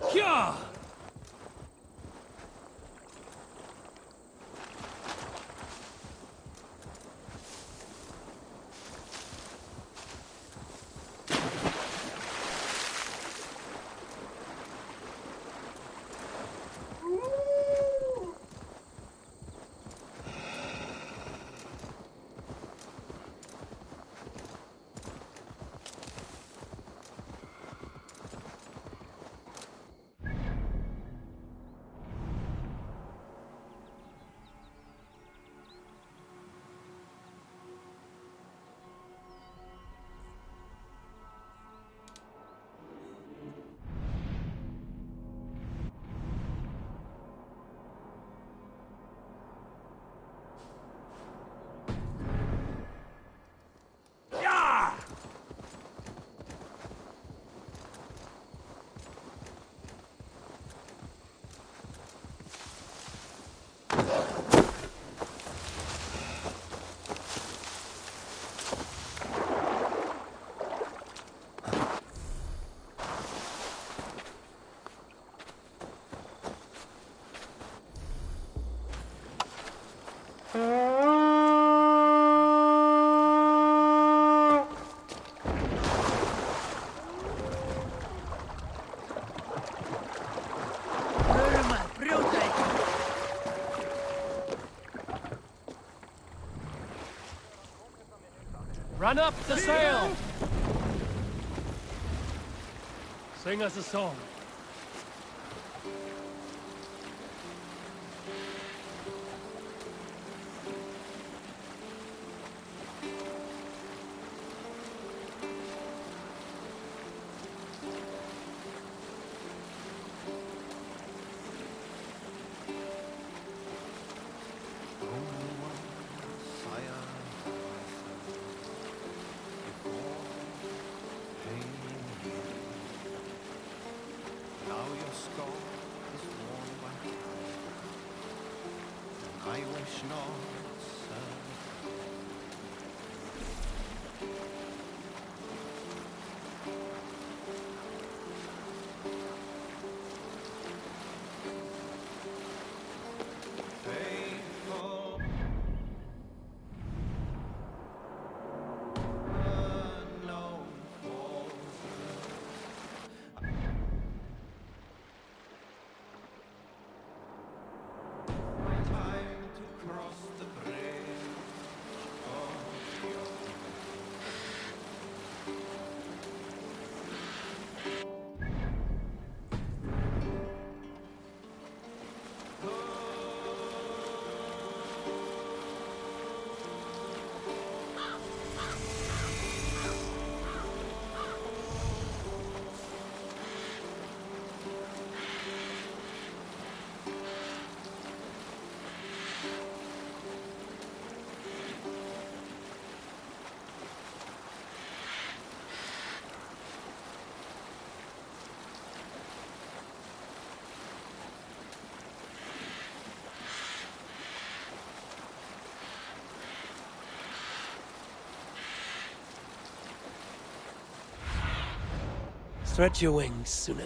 Yeah! Run up the sail! Sing us a song. Stretch your wings, Sunan.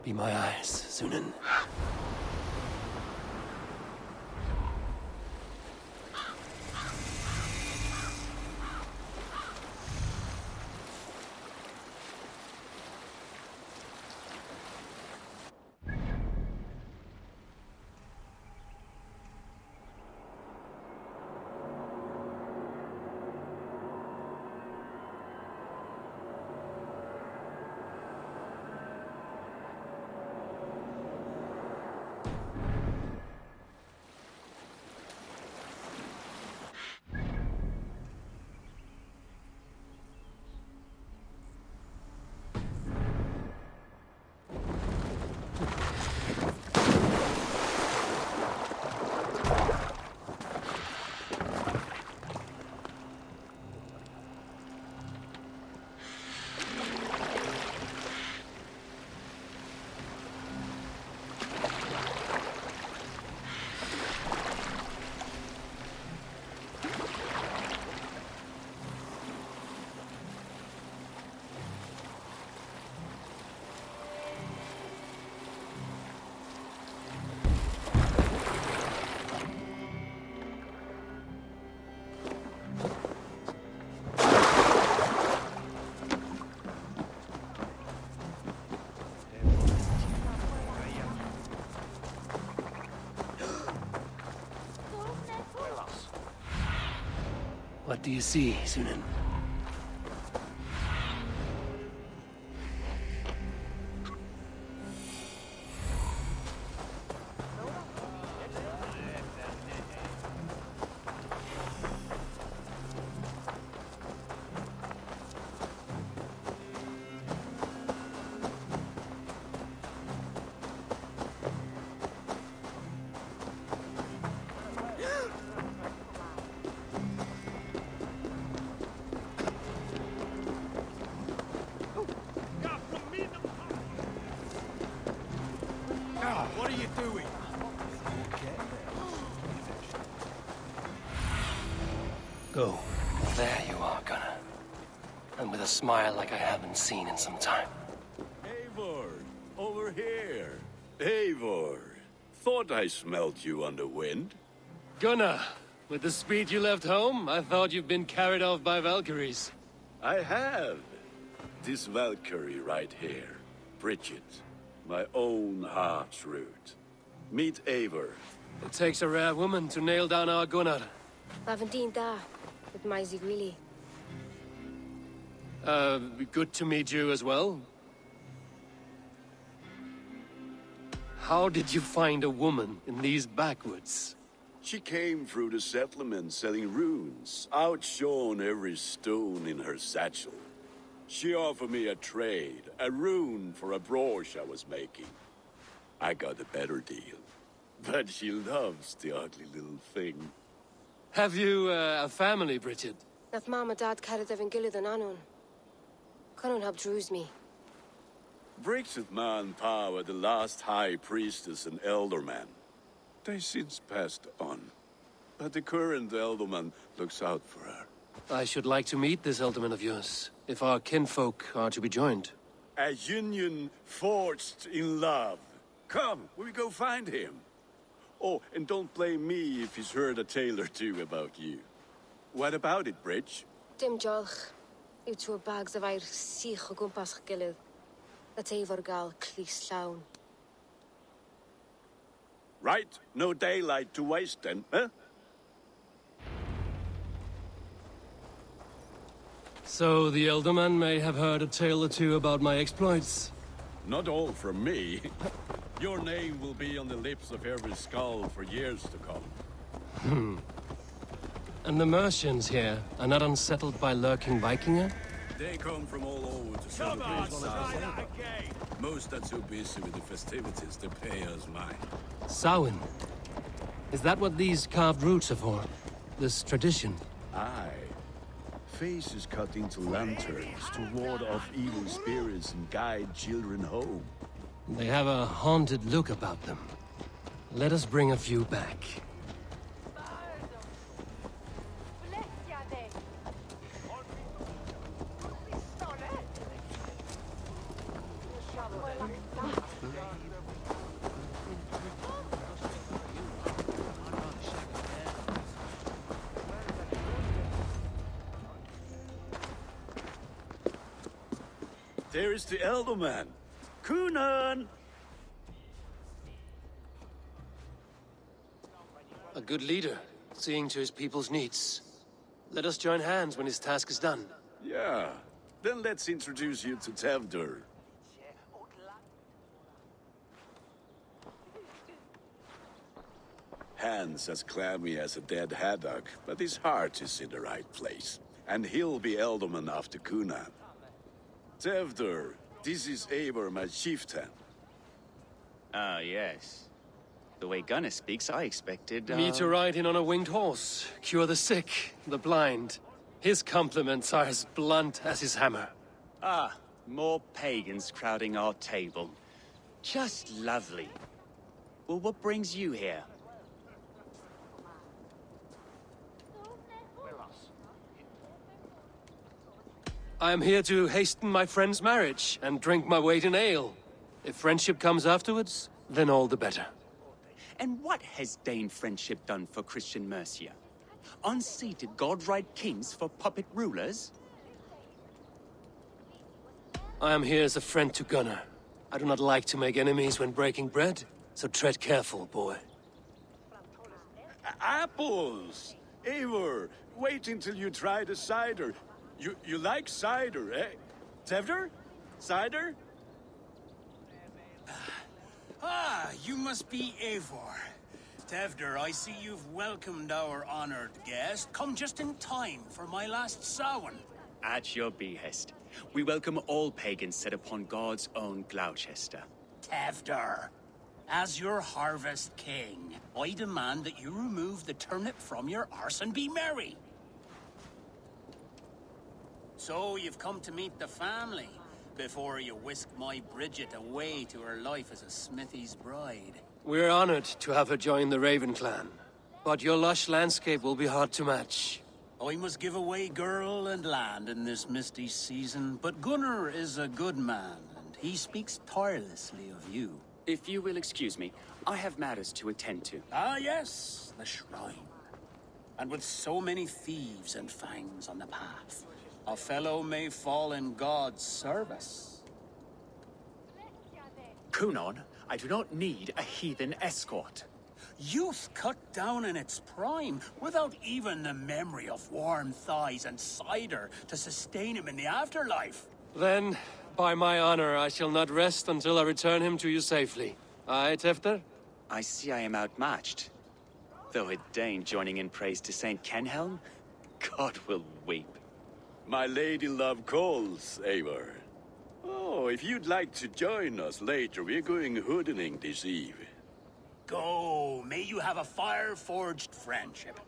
Be my eyes, Sunan. What do you see, Sunan? What are you doing? Go. There you are, Gunnar. And with a smile like I haven't seen in some time. Eivor, over here. Eivor, thought I smelt you on the wind. Gunnar, with the speed you left home, I thought you'd been carried off by Valkyries. I have. This Valkyrie right here, Bridget, my own heart's root. Meet Eivor. It takes a rare woman to nail down our Gunnar. Lavendine da, with my Zigwili. Good to meet you as well. How did you find a woman in these backwoods? She came through the settlement selling runes, outshone every stone in her satchel. She offered me a trade, a rune for a brooch I was making. I got a better deal. But she loves the ugly little thing. Have you a family, Bridget? Nath mama dad carried evan gilid an anun. Cannon helped druise me. Bridget man Pa were the last high priestess and elderman. They since passed on. But the current elderman looks out for her. I should like to meet this alderman of yours, if our kinfolk are to be joined. A union forged in love. Come, we go find him. Oh, and don't blame me if he's heard a tale or two about you. What about it, Bridge? Dim jolch. Yw tŵr bags of air sich o gwmpas gilydd. A teifor gal clis llawn. Right, no daylight to waste then, huh? So the elder man may have heard a tale or two about my exploits. Not all from me. Your name will be on the lips of every skull for years to come. And the Mercians here are not unsettled by lurking Vikinger? They come from all over to celebrate Samhain. Most are too busy with the festivities to pay us mind. Samhain. Is that what these carved roots are for? This tradition? Aye. Faces cut into lanterns to ward off evil spirits and guide children home. They have a haunted look about them. Let us bring a few back. There is the Elderman. Kunan! A good leader, seeing to his people's needs. Let us join hands when his task is done. Yeah. Then let's introduce you to Tevdur. Hands as clammy as a dead haddock, but his heart is in the right place. And he'll be Elderman after Kunan. Tevdur, this is Eivor, my chieftain. Ah, yes. The way Gunnar speaks, I expected, Me to ride in on a winged horse, cure the sick, the blind. His compliments are as blunt as his hammer. Ah, more pagans crowding our table. Just lovely. Well, what brings you here? I am here to hasten my friend's marriage and drink my weight in ale. If friendship comes afterwards, then all the better. And what has Dane friendship done for Christian Mercia? Unseated god-right kings for puppet rulers? I am here as a friend to Gunnar. I do not like to make enemies when breaking bread, so tread careful, boy. Apples! Eivor, wait until you try the cider. You like cider, eh? Tevder? Cider? Ah, you must be Eivor. Tevder, I see you've welcomed our honored guest. Come just in time for my last Samhain. At your behest, we welcome all pagans set upon God's own Gloucester. Tevder, as your harvest king, I demand that you remove the turnip from your arse and be merry. So you've come to meet the family before you whisk my Bridget away to her life as a smithy's bride. We're honored to have her join the Raven clan, but your lush landscape will be hard to match. I must give away girl and land in this misty season, but Gunnar is a good man, and he speaks tirelessly of you. If you will excuse me, I have matters to attend to. Ah, yes, the shrine. And with so many thieves and fangs on the path, a fellow may fall in God's service. Kunon, I do not need a heathen escort. Youth cut down in its prime, without even the memory of warm thighs and cider to sustain him in the afterlife. Then, by my honor, I shall not rest until I return him to you safely. Aye, Tefter? I see I am outmatched. Though a Dane joining in praise to Saint Kenhelm, God will weep. My lady love calls, Eivor. Oh, if you'd like to join us later, we're going hoodening this eve. Go, may you have a fire-forged friendship.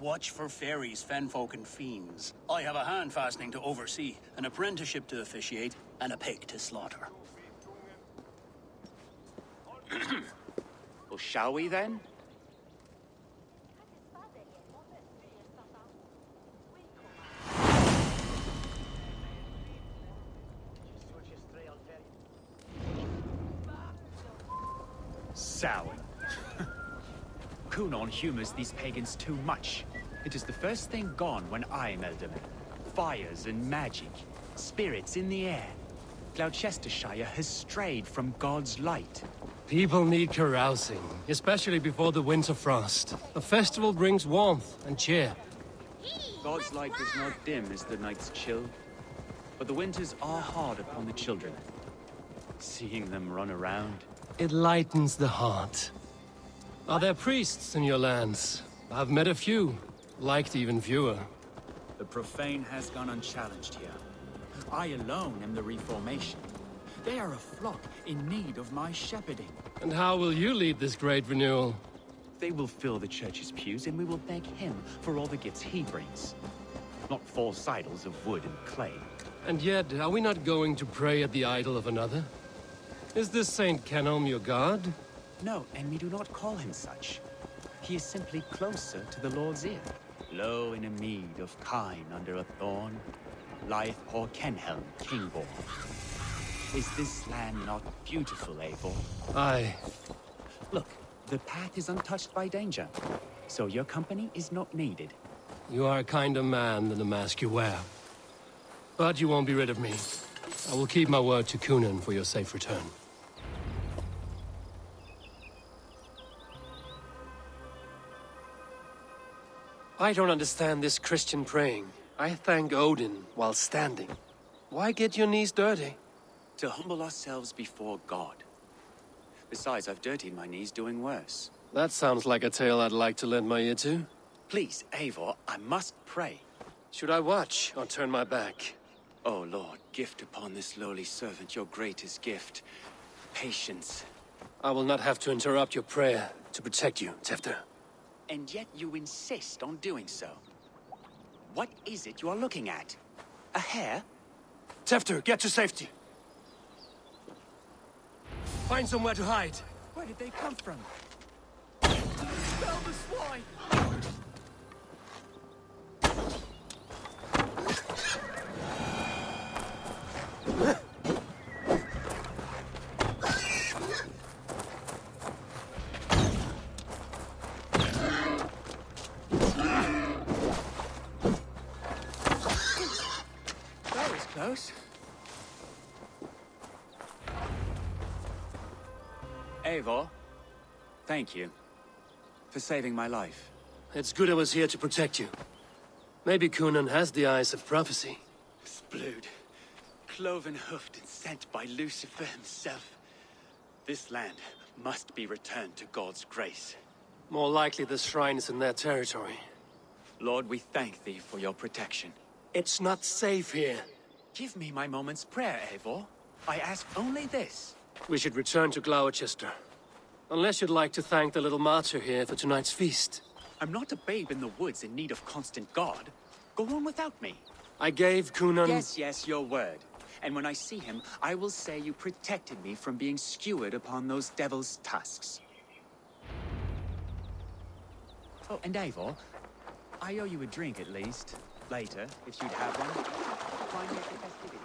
Watch for fairies, fenfolk, and fiends. I have a hand fastening to oversee, an apprenticeship to officiate, and a pig to slaughter. Well, shall we then? Sour. Kunon humors these pagans too much. It is the first thing gone when I am Elderman. Fires and magic, spirits in the air. Gloucestershire has strayed from God's light. People need carousing, especially before the winter frost. A festival brings warmth and cheer. God's light does not dim as the nights chill, but the winters are hard upon the children. Seeing them run around. It lightens the heart. Are there priests in your lands? I've met a few, liked even fewer. The profane has gone unchallenged here. I alone am the Reformation. They are a flock in need of my shepherding. And how will you lead this great renewal? They will fill the church's pews, and we will thank him for all the gifts he brings. Not false idols of wood and clay. And yet, are we not going to pray at the idol of another? Is this Saint Kenhelm your god? No, and we do not call him such. He is simply closer to the Lord's ear. Low in a mead of kine under a thorn, lieth poor Kenhelm, king-born. Is this land not beautiful, Eivor? Aye. Look, the path is untouched by danger, so your company is not needed. You are a kinder man than the mask you wear. But you won't be rid of me. I will keep my word to Kunon for your safe return. I don't understand this Christian praying. I thank Odin while standing. Why get your knees dirty? To humble ourselves before God. Besides, I've dirtied my knees doing worse. That sounds like a tale I'd like to lend my ear to. Please, Eivor, I must pray. Should I watch or turn my back? Oh Lord, gift upon this lowly servant your greatest gift. Patience. I will not have to interrupt your prayer to protect you, Tefter. And yet you insist on doing so. What is it you are looking at? A hare? Tefter, get to safety. Find somewhere to hide. Where did they come from? Spell the swine! That was close. Eivor, thank you for saving my life. It's good I was here to protect you. Maybe Cunan has the eyes of prophecy. Splood, cloven-hoofed and sent by Lucifer himself. This land must be returned to God's grace. More likely the shrine is in their territory. Lord, we thank thee for your protection. It's not safe here. Give me my moment's prayer, Eivor. I ask only this. We should return to Gloucester. Unless you'd like to thank the little martyr here for tonight's feast. I'm not a babe in the woods in need of constant guard. Go on without me. I gave Cunan... Yes, your word. And when I see him, I will say you protected me from being skewered upon those devil's tusks. Oh, and Eivor, I owe you a drink at least. Later, if you'd have one. Find me at the festivities.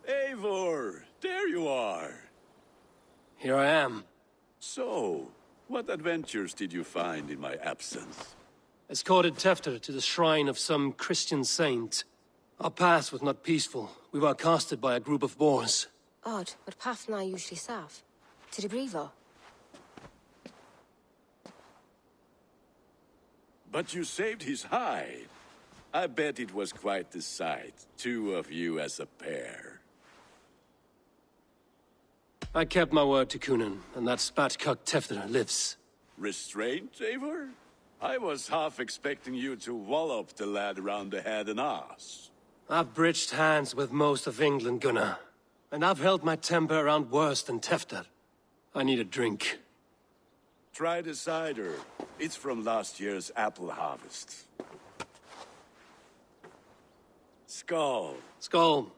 Eivor, there you are. Here I am. So, what adventures did you find in my absence? Escorted Tefter to the shrine of some Christian saint. Our path was not peaceful. We were accosted by a group of boars. Odd, but path na usually safe. To the brievo. But you saved his hide. I bet it was quite the sight, two of you as a pair. I kept my word to Cunan, and that spatcock Tefter lives. Restraint, Eivor? I was half expecting you to wallop the lad around the head and ass. I've bridged hands with most of England, Gunnar. And I've held my temper around worse than Tefter. I need a drink. Try the cider. It's from last year's apple harvest. Skull. Skull.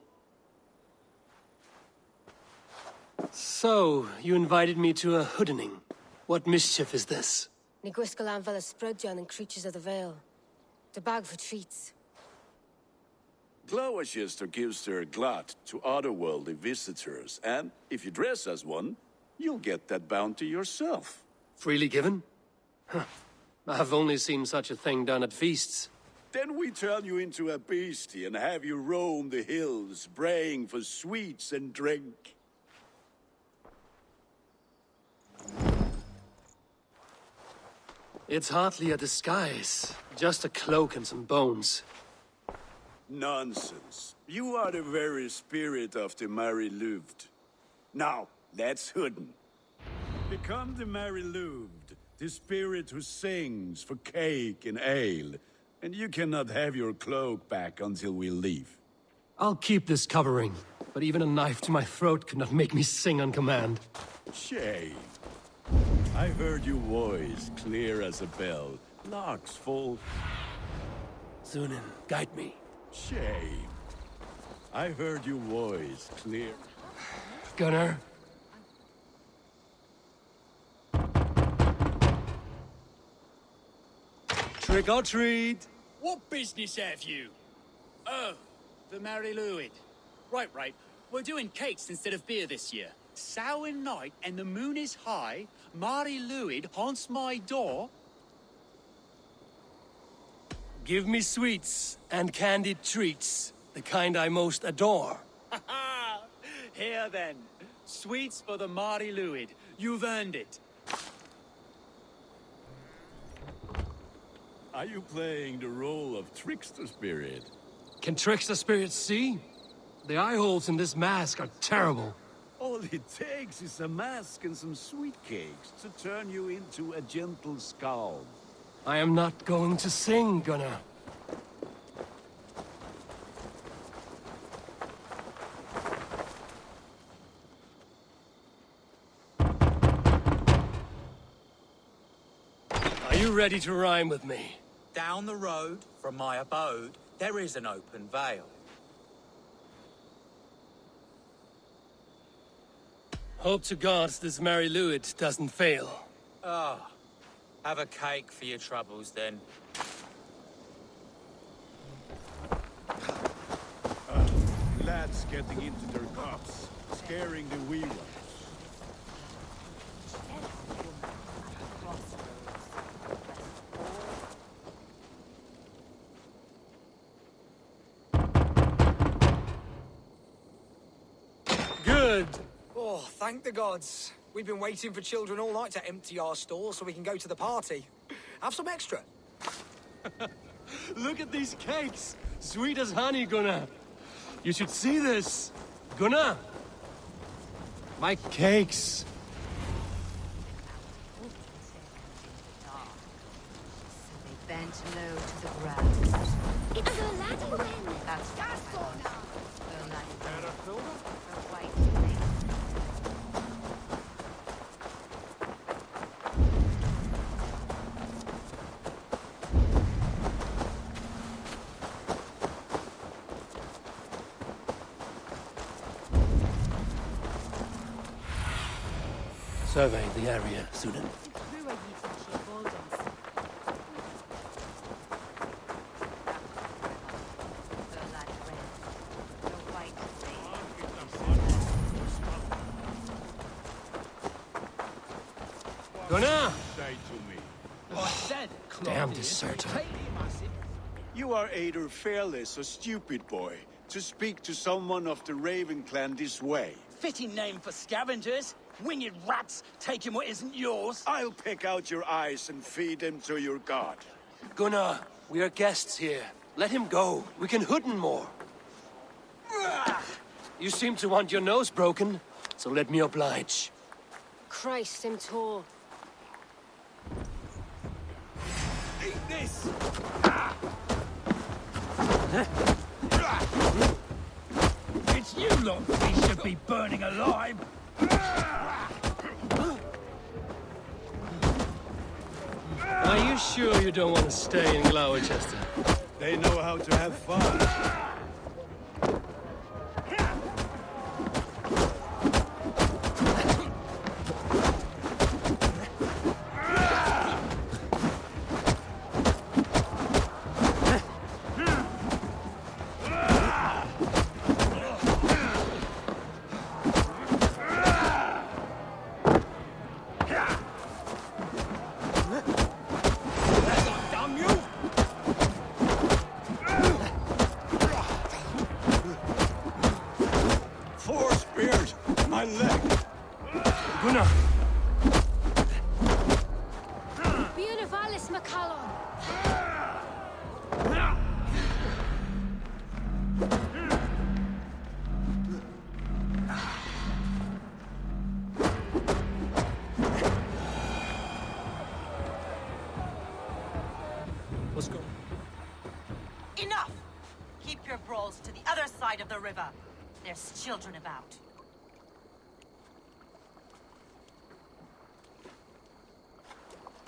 So, you invited me to a hoodening. What mischief is this? Ni gwisgal an fel ysbrydion and creatures of the Vale. The bag for treats. Gloucester gives their glut to otherworldly visitors, and if you dress as one, you'll get that bounty yourself. Freely given? Huh. I've only seen such a thing done at feasts. Then we turn you into a beastie and have you roam the hills, braying for sweets and drink. It's hardly a disguise. Just a cloak and some bones. Nonsense. You are the very spirit of the Mary Louved. Now, let's hooden. Become the Mary Louved, the spirit who sings for cake and ale, and you cannot have your cloak back until we leave. I'll keep this covering, but even a knife to my throat could not make me sing on command. Shame. I heard your voice clear as a bell. Locks full. Sunan, guide me. Shame. I heard your voice clear. Gunnar. Trick or treat. What business have you? Oh, the Mary Lwyd. Right. We're doing cakes instead of beer this year. Samhain night and the moon is high. Mary Lwyd haunts my door. Give me sweets and candied treats, the kind I most adore. Here then, sweets for the Mary Lwyd. You've earned it. Are you playing the role of trickster spirit? Can trickster spirits see? The eye holes in this mask are terrible. All it takes is a mask and some sweet cakes to turn you into a gentle skull. I am not going to sing, Gunnar. Are you ready to rhyme with me? Down the road from my abode, there is an open vale. Hope to God this Mary Lwyd doesn't fail. Have a cake for your troubles then. pigs getting into their cups, scaring the wee ones. Good. Oh, thank the gods. We've been waiting for children all night to empty our stalls so we can go to the party. Have some extra. Look at these cakes. Sweet as honey, Gunnar. You should see this. Gunnar. My cakes. They bent low to the ground. It's a laddie win. That's Survey the area, student. Gunnar! Say to me. Damn deserter. You are either fearless or stupid, boy, to speak to someone of the Raven clan this way. Fitting name for scavengers. Winged rats taking what isn't yours. I'll pick out your eyes and feed them to your god. Gunnar, we are guests here. Let him go. We can hooden more. You seem to want your nose broken, so let me oblige. Christ, him tall. Eat this! It's you lot we should be burning alive! Are you sure you don't want to stay in Gloucester? They know how to have fun. My leg! Gunnar! Beautivalis Macallon. Let's go. enough! Keep your brawls to the other side of the river. There's children about.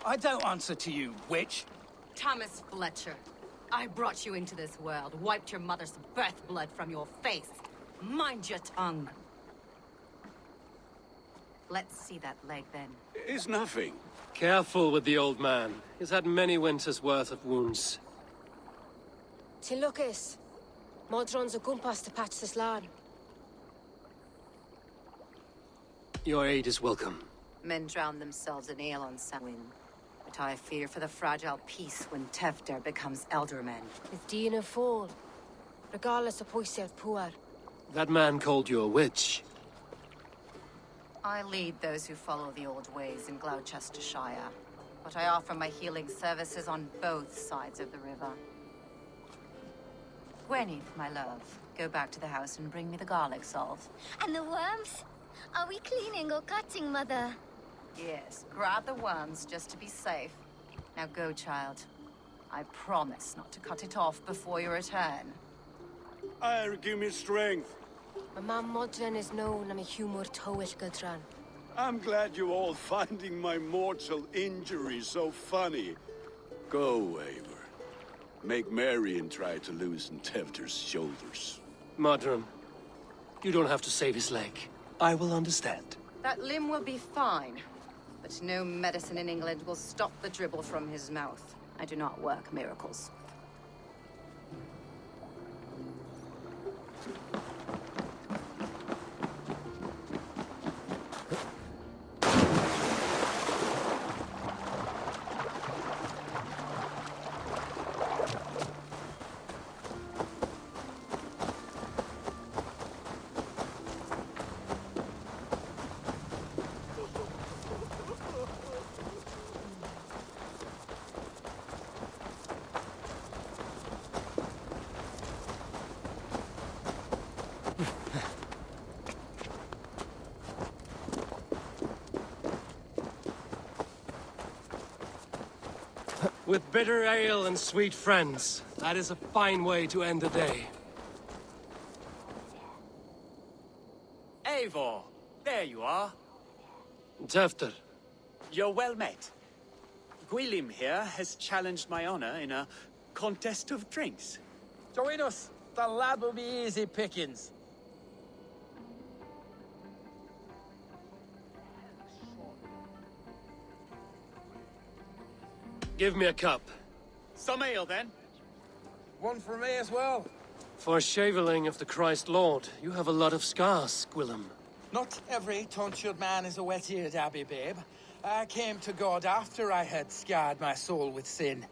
I don't answer to you, witch. Thomas Fletcher, I brought you into this world, wiped your mother's birth blood from your face. Mind your tongue. Let's see that leg, then. It's nothing. Careful with the old man. He's had many winters' worth of wounds. Till Lucas. Modron's a gumpas to patch this lad. Your aid is welcome. Men drown themselves in ale on Samhain. But I fear for the fragile peace when Tevder becomes eldermen. With Dean and Fall. Regardless of Poisiel Puar. That man called you a witch. I lead those who follow the old ways in Gloucestershire. But I offer my healing services on both sides of the river. Gwyneth, my love, go back to the house and bring me the garlic salt. And the worms? Are we cleaning or cutting, Mother? Yes, grab the worms just to be safe. Now go, child. I promise not to cut it off before you return. Give me strength. My mam Modron is known am a humor towish Gudran. I'm glad you're all finding my mortal injury so funny. Go, Waver. Make merry and try to loosen Tevder's shoulders. Modron, you don't have to save his leg. I will understand. That limb will be fine. But no medicine in England will stop the dribble from his mouth. I do not work miracles. With bitter ale and sweet friends, that is a fine way to end the day. Eivor, there you are. Tefter, You're well met. Gwilym here has challenged my honor in a contest of drinks. Join us. The lad will be easy pickings. give me a cup. Some ale, then. One for me as well. For shaveling of the Christ Lord, you have a lot of scars, Gwillem. Not every tonsured man is a wet-eared abbey, babe. I came to God after I had scarred my soul with sin.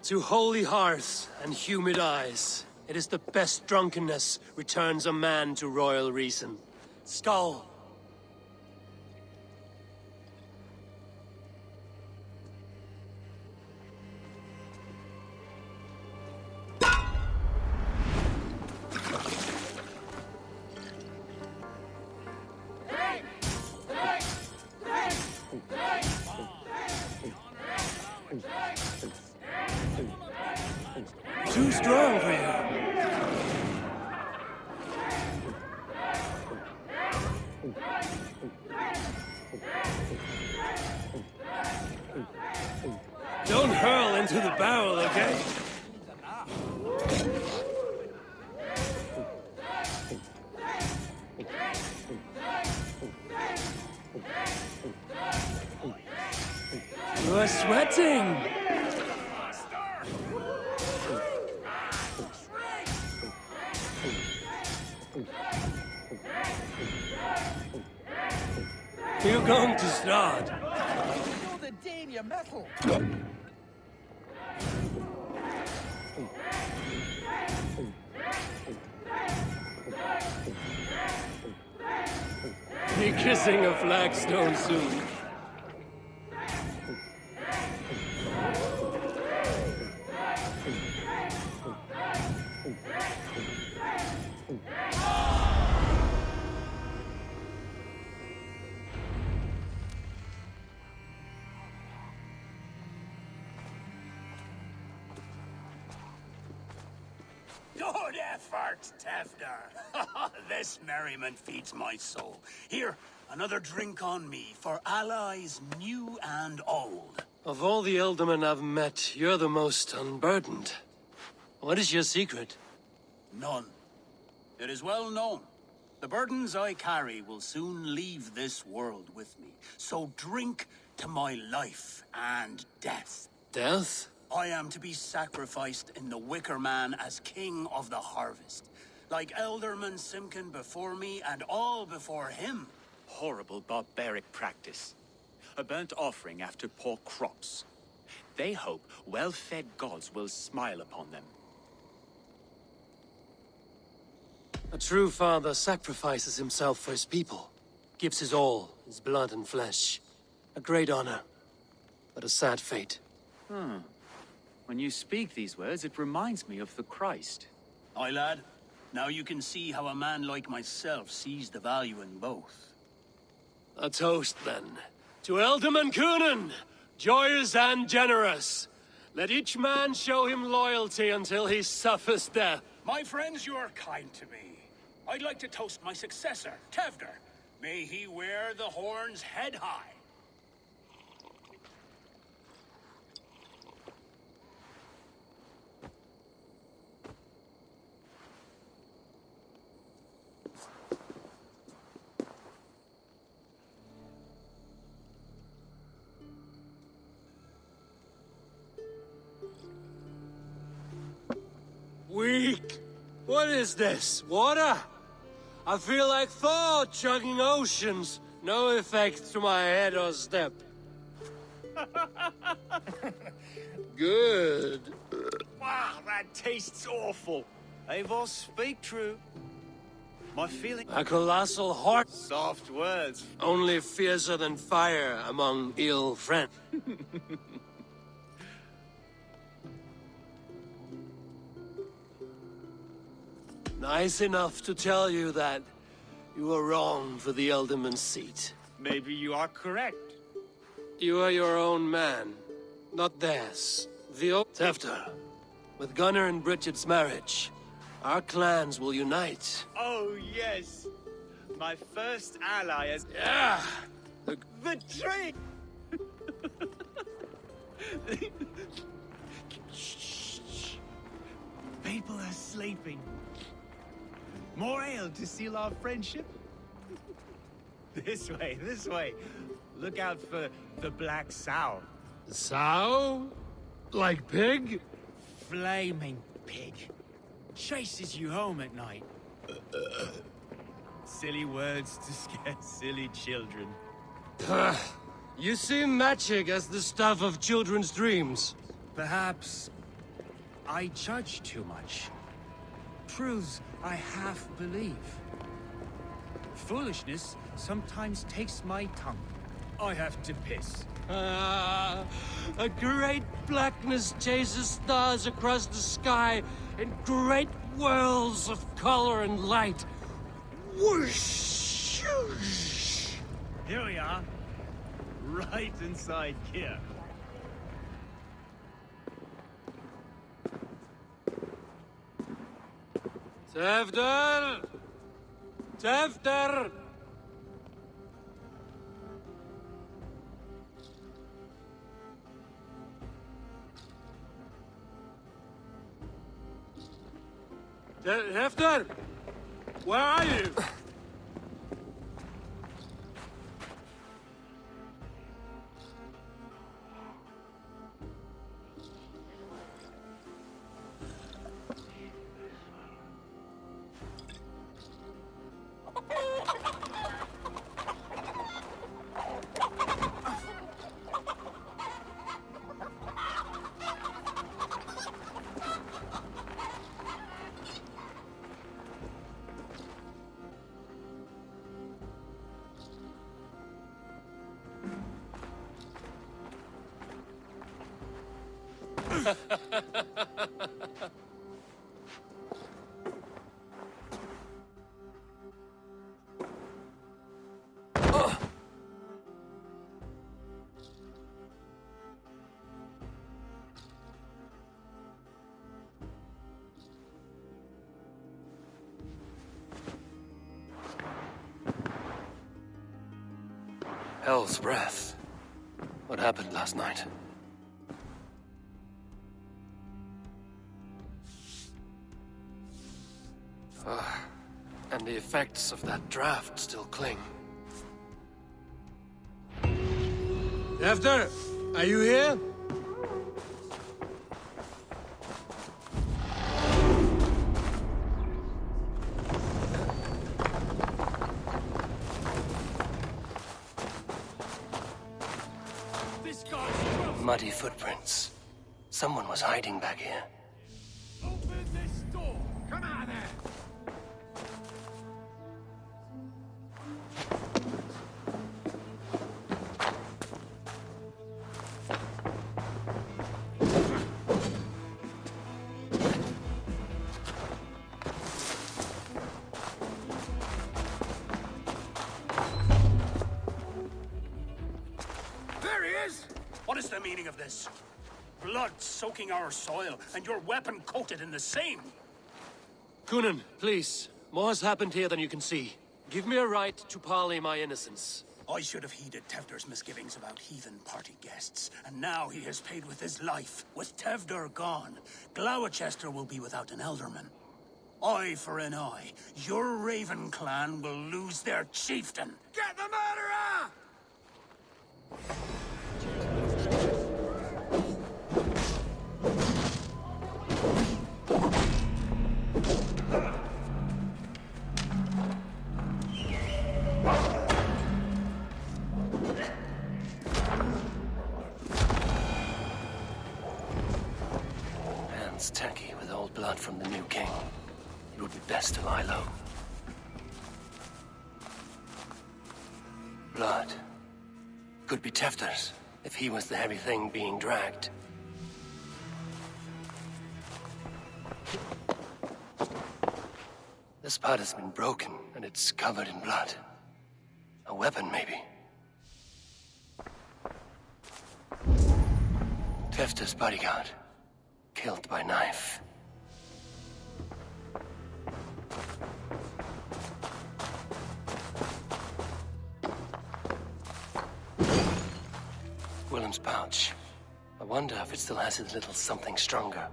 To holy hearths and humid eyes, it is the best drunkenness returns a man to royal reason. Skull. Too strong for you. Don't hurl into the barrel, okay? You are sweating. You're going to start. You're the Dania metal. Be kissing a flagstone soon. Good effort, Tefter. This merriment feeds my soul. Here, another drink on me for allies new and old. Of all the ealdormen I've met, you're the most unburdened. What is your secret? None. It is well known. The burdens I carry will soon leave this world with me. So drink to my life and death. Death? I am to be sacrificed in the Wicker Man as king of the harvest. Like Elderman Simkin before me and all before him. Horrible barbaric practice. A burnt offering after poor crops. They hope well-fed gods will smile upon them. A true father sacrifices himself for his people. Gives his all, his blood and flesh. A great honor, but a sad fate. When you speak these words, it reminds me of the Christ. Aye, lad. Now you can see how a man like myself sees the value in both. A toast, then. To Ealdorman Coonan, joyous and generous. Let each man show him loyalty until he suffers death. My friends, you are kind to me. I'd like to toast my successor, Tefder. May he wear the horns head high. Weak. What is this? Water? I feel like Thor chugging oceans. No effect to my head or step. Good. Wow, that tastes awful. Eivor, speak true. My feeling... A colossal heart. Soft words. Only fiercer than fire among ill friends. Nice enough to tell you that you were wrong for the Ealdorman's seat. Maybe you are correct. You are your own man, not theirs. Tefter, with Gunnar and Bridget's marriage, our clans will unite. Oh, yes. My first ally is... Yeah! The tree! Shh. People are sleeping. More ale to seal our friendship? This way. Look out for the black sow. Sow? Like pig? Flaming pig. Chases you home at night. Silly words to scare silly children. You seem magic as the stuff of children's dreams. Perhaps I judge too much. Truths I half believe. Foolishness sometimes takes my tongue. I have to piss. A great blackness chases stars across the sky in great whirls of color and light. Whoosh! Here we are. Right inside here. Tefter! Tefter! Tefter! Where are you? Hell's breath. What happened last night? And the effects of that draft still cling. Tefter, are you here? Muddy footprints. Someone was hiding back here. Open this door! Come out there! There he is! What is the meaning of this? Blood soaking our soil, and your weapon coated in the same. Kunin, please. More has happened here than you can see. Give me a right to parley my innocence. I should have heeded Tevder's misgivings about heathen party guests, and now he has paid with his life. With Tevder gone, Gloucester will be without an elderman. Eye for an eye. Your Raven clan will lose their chieftain. Get the murderer! Hands tacky with old blood from the new king. It would be best to lie low. Blood. Could be Tefter's, if he was the heavy thing being dragged. This part has been broken, and it's covered in blood. A weapon, maybe. Tefter's bodyguard. killed by knife. Willem's pouch. I wonder if it still has its little something stronger.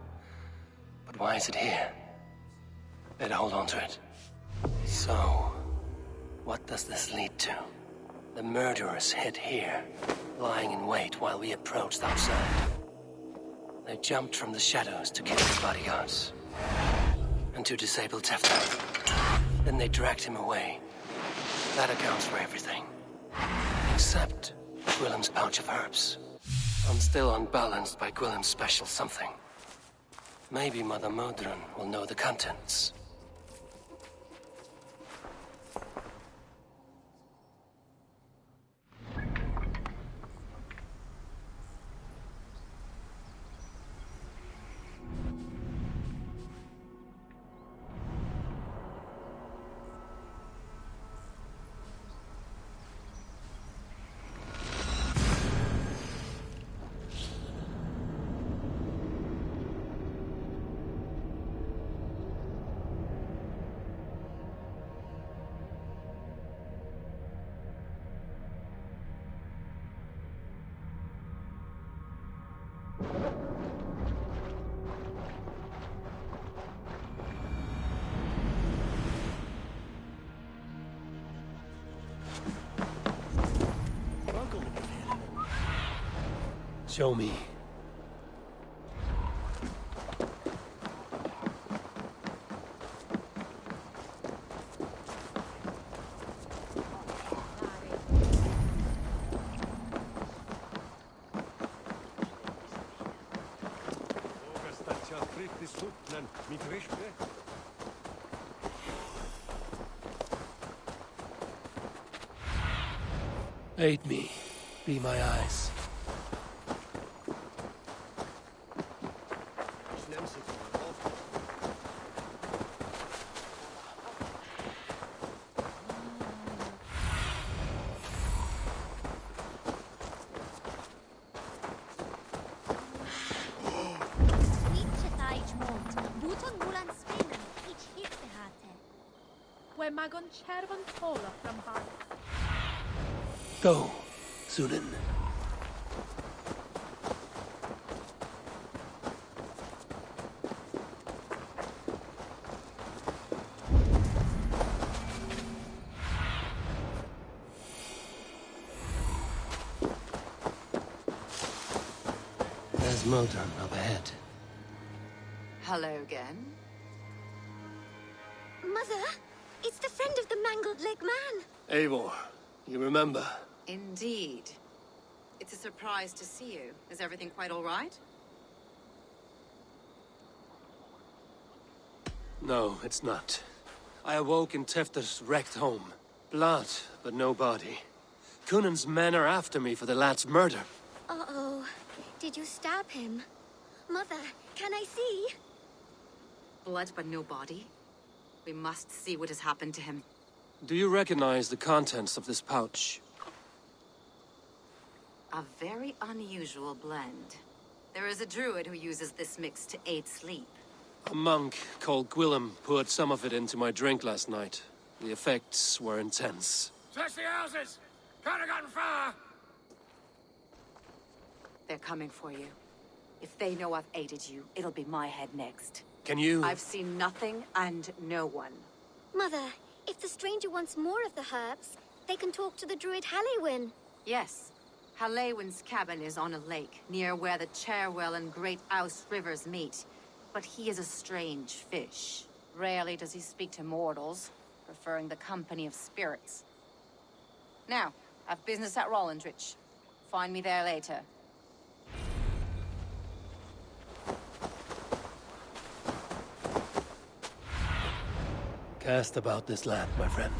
But why is it here? Better hold on to it. So, what does this lead to? The murderers hid here, lying in wait while we approached outside. They jumped from the shadows to kill the bodyguards and to disable Tefter. Then they dragged him away. That accounts for everything. Except Willem's pouch of herbs. I'm still unbalanced by Willem's special something. Maybe Mother Modron will know the contents. Show me. Aid me. Be my eyes. Go, Sunan. There's Modron up ahead. Hello again. Mother, it's the friend of the mangled leg man. Eivor, you remember? Indeed. It's a surprise to see you. Is everything quite all right? No, it's not. I awoke in Tefter's wrecked home. Blood, but no body. Cunan's men are after me for the lad's murder. Uh-oh. Did you stab him? Mother, can I see? Blood but no body? We must see what has happened to him. Do you recognize the contents of this pouch? A very unusual blend. There is a druid who uses this mix to aid sleep. A monk called Gwillem poured some of it into my drink last night. The effects were intense. Search the houses! Can't have gotten far! They're coming for you. If they know I've aided you, it'll be my head next. Can you... I've seen nothing and no one. Mother, if the stranger wants more of the herbs, they can talk to the druid Hallywin. Yes. Hallywin's cabin is on a lake, near where the Cherwell and Great Ouse rivers meet. But he is a strange fish. Rarely does he speak to mortals, preferring the company of spirits. Now, I've business at Rollindrich. Find me there later. Cast about this land, my friend.